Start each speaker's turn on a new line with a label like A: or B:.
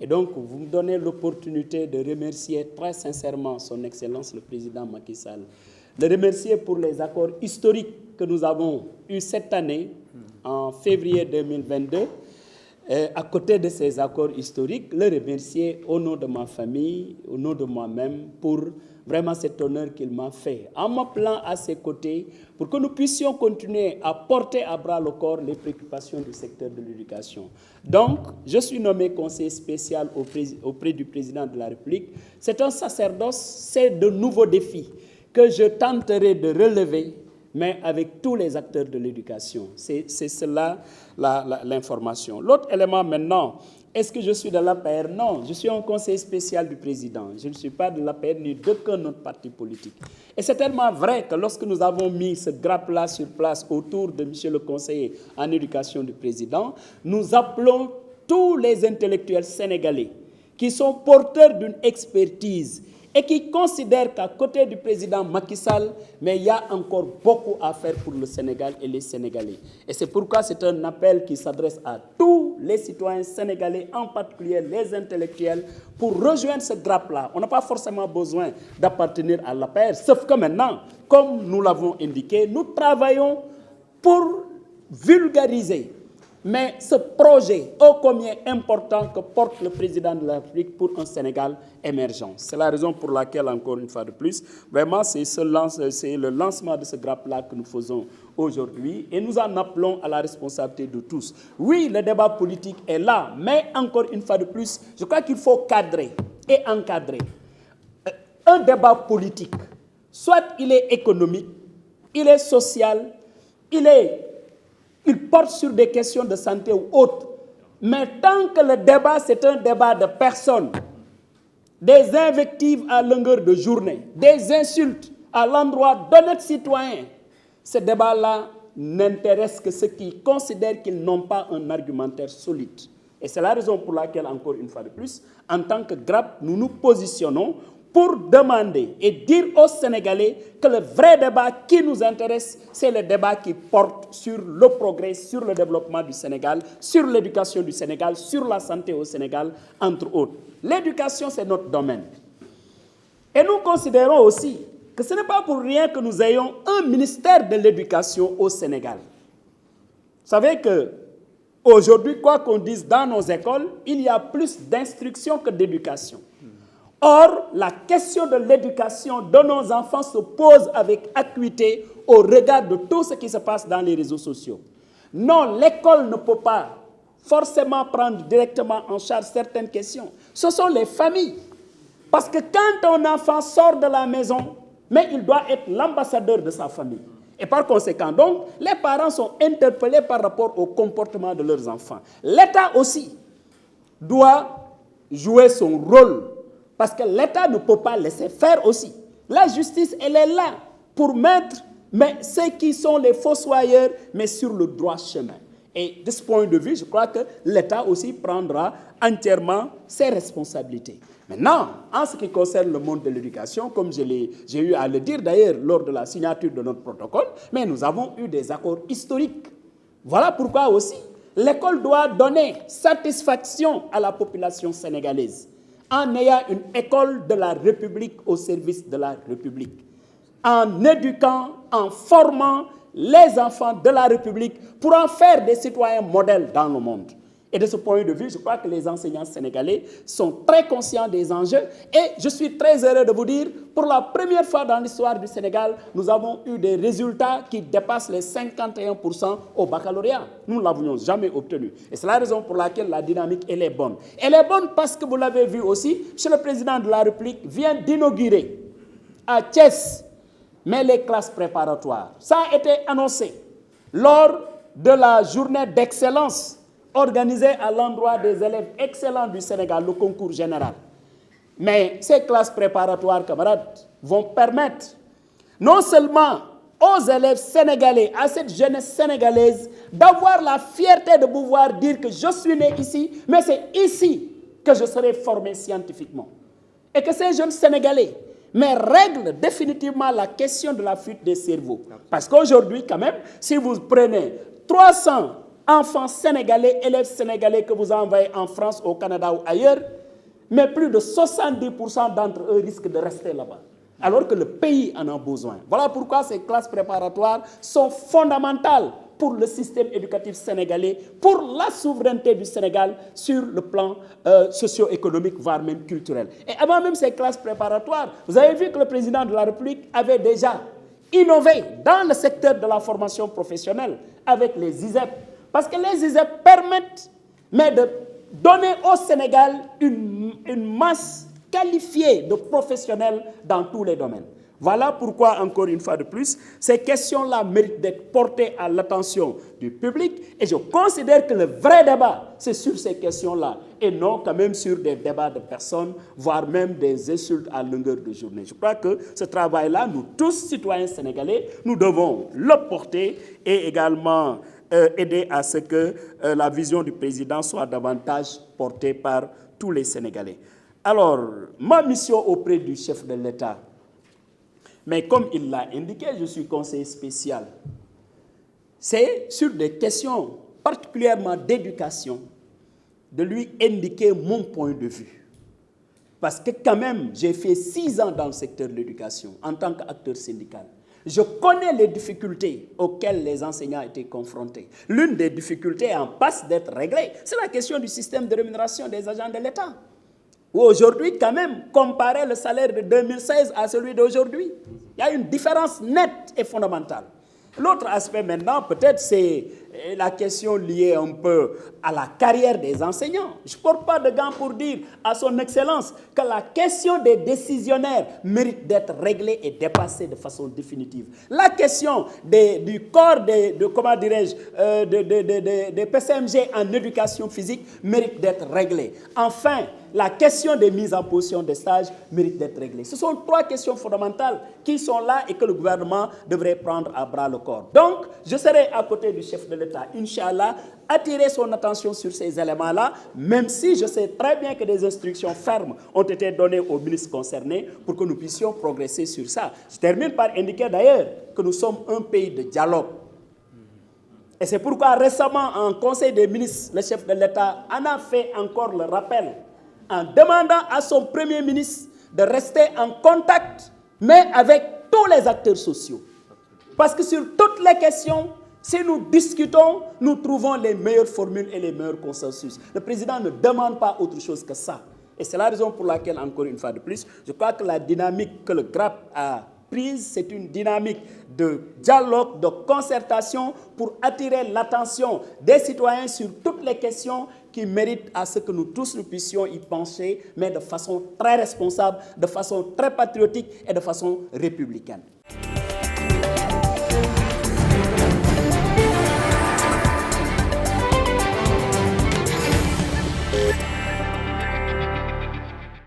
A: Et donc, vous me donnez l'opportunité de remercier très sincèrement son Excellence le Président Macky Sall, de remercier pour les accords historiques que nous avons eus cette année, en février 2022, à côté de ces accords historiques, le remercier au nom de ma famille, au nom de moi-même, pour vraiment cet honneur qu'il m'a fait, en m'appelant à ses côtés, pour que nous puissions continuer à porter à bras le corps les préoccupations du secteur de l'éducation. Donc, je suis nommé conseiller spécial auprès du Président de la République. C'est un sacerdoce, c'est de nouveaux défis que je tenterai de relever, mais avec tous les acteurs de l'éducation. C'est cela l'information. L'autre élément maintenant, est-ce que je suis de l'APR? Non, je suis un conseiller spécial du président. Je ne suis pas de l'APR ni d'aucun autre parti politique. Et c'est tellement vrai que lorsque nous avons mis ce grappe-là sur place autour de M. le conseiller en éducation du président, nous appelons tous les intellectuels sénégalais qui sont porteurs d'une expertise et qui considèrent qu'à côté du président Macky Sall, mais il y a encore beaucoup à faire pour le Sénégal et les Sénégalais. Et c'est pourquoi c'est un appel qui s'adresse à tous les citoyens sénégalais, en particulier les intellectuels, pour rejoindre ce grappe-là. On n'a pas forcément besoin d'appartenir à l'APR, sauf que maintenant, comme nous l'avons indiqué, nous travaillons pour vulgariser. Mais ce projet, ô combien important que porte le président de la République pour un Sénégal émergent. C'est la raison pour laquelle, encore une fois de plus, vraiment c'est le lancement de ce grappe-là que nous faisons aujourd'hui et nous en appelons à la responsabilité de tous. Oui, le débat politique est là, mais encore une fois de plus, je crois qu'il faut cadrer et encadrer. Un débat politique, soit il est économique, il est social, il porte sur des questions de santé ou autres. Mais tant que le débat, c'est un débat de personnes, des invectives à longueur de journée, des insultes à l'endroit d'honnêtes citoyens, ce débat-là n'intéresse que ceux qui considèrent qu'ils n'ont pas un argumentaire solide. Et c'est la raison pour laquelle, encore une fois de plus, en tant que GRAP, nous nous positionnons pour demander et dire aux Sénégalais que le vrai débat qui nous intéresse, c'est le débat qui porte sur le progrès, sur le développement du Sénégal, sur l'éducation du Sénégal, sur la santé au Sénégal, entre autres. L'éducation, c'est notre domaine. Et nous considérons aussi que ce n'est pas pour rien que nous ayons un ministère de l'éducation au Sénégal. Vous savez qu'aujourd'hui, quoi qu'on dise dans nos écoles, il y a plus d'instruction que d'éducation. Or, la question de l'éducation de nos enfants se pose avec acuité au regard de tout ce qui se passe dans les réseaux sociaux. Non, l'école ne peut pas forcément prendre directement en charge certaines questions. Ce sont les familles. Parce que quand un enfant sort de la maison, mais il doit être l'ambassadeur de sa famille. Et par conséquent, donc, les parents sont interpellés par rapport au comportement de leurs enfants. L'État aussi doit jouer son rôle. Parce que l'État ne peut pas laisser faire aussi. La justice, elle est là pour mettre ceux qui sont les fossoyeurs, mais sur le droit chemin. Et de ce point de vue, je crois que l'État aussi prendra entièrement ses responsabilités. Maintenant, en ce qui concerne le monde de l'éducation, comme j'ai eu à le dire d'ailleurs lors de la signature de notre protocole, mais nous avons eu des accords historiques. Voilà pourquoi aussi l'école doit donner satisfaction à la population sénégalaise, en ayant une école de la République au service de la République, en éduquant, en formant les enfants de la République pour en faire des citoyens modèles dans le monde. Et de ce point de vue, je crois que les enseignants sénégalais sont très conscients des enjeux et je suis très heureux de vous dire, pour la première fois dans l'histoire du Sénégal, nous avons eu des résultats qui dépassent les 51% au baccalauréat. Nous ne l'avions jamais obtenu. Et c'est la raison pour laquelle la dynamique, elle est bonne. Elle est bonne parce que vous l'avez vu aussi, chez le président de la République vient d'inaugurer à Thiès, mais les classes préparatoires. Ça a été annoncé lors de la journée d'excellence organisée à l'endroit des élèves excellents du Sénégal, le concours général. Mais ces classes préparatoires, camarades, vont permettre non seulement aux élèves sénégalais, à cette jeunesse sénégalaise, d'avoir la fierté de pouvoir dire que je suis né ici, mais c'est ici que je serai formé scientifiquement. Et que ces jeunes Sénégalais règlent définitivement la question de la fuite des cerveaux. Parce qu'aujourd'hui, quand même, si vous prenez 300 enfants sénégalais, élèves sénégalais que vous envoyez en France, au Canada ou ailleurs, mais plus de 70% d'entre eux risquent de rester là-bas, alors que le pays en a besoin. Voilà pourquoi ces classes préparatoires sont fondamentales pour le système éducatif sénégalais, pour la souveraineté du Sénégal sur le plan socio-économique, voire même culturel. Et avant même ces classes préparatoires, vous avez vu que le président de la République avait déjà innové dans le secteur de la formation professionnelle avec les ISEP. Parce que les ISEP permettent de donner au Sénégal une masse qualifiée de professionnels dans tous les domaines. Voilà pourquoi, encore une fois de plus, ces questions-là méritent d'être portées à l'attention du public. Et je considère que le vrai débat, c'est sur ces questions-là, et non quand même sur des débats de personnes, voire même des insultes à longueur de journée. Je crois que ce travail-là, nous tous, citoyens sénégalais, nous devons le porter et également aider à ce que la vision du président soit davantage portée par tous les Sénégalais. Alors, ma mission auprès du chef de l'État, mais comme il l'a indiqué, je suis conseiller spécial. C'est sur des questions particulièrement d'éducation, de lui indiquer mon point de vue. Parce que quand même, j'ai fait 6 ans dans le secteur de l'éducation en tant qu'acteur syndical. Je connais les difficultés auxquelles les enseignants étaient confrontés. L'une des difficultés en passe d'être réglée, c'est la question du système de rémunération des agents de l'État. Aujourd'hui, quand même, comparer le salaire de 2016 à celui d'aujourd'hui, il y a une différence nette et fondamentale. L'autre aspect maintenant, peut-être, c'est la question liée un peu à la carrière des enseignants. Je ne porte pas de gants pour dire à son Excellence que la question des décisionnaires mérite d'être réglée et dépassée de façon définitive. La question du corps des PCMG en éducation physique mérite d'être réglée. Enfin, la question des mises en position des stages mérite d'être réglée. Ce sont 3 questions fondamentales qui sont là et que le gouvernement devrait prendre à bras le corps. Donc, je serai à côté du chef de l'État, Inch'Allah, attirer son attention sur ces éléments-là, même si je sais très bien que des instructions fermes ont été données aux ministres concernés pour que nous puissions progresser sur ça. Je termine par indiquer d'ailleurs que nous sommes un pays de dialogue. Et c'est pourquoi récemment, en Conseil des ministres, le chef de l'État en a fait encore le rappel en demandant à son Premier ministre de rester en contact, mais avec tous les acteurs sociaux. Parce que sur toutes les questions, si nous discutons, nous trouvons les meilleures formules et les meilleurs consensus. Le président ne demande pas autre chose que ça. Et c'est la raison pour laquelle, encore une fois de plus, je crois que la dynamique que le GRAP a prise, c'est une dynamique de dialogue, de concertation pour attirer l'attention des citoyens sur toutes les questions qui méritent à ce que nous tous nous puissions y pencher, mais de façon très responsable, de façon très patriotique et de façon républicaine.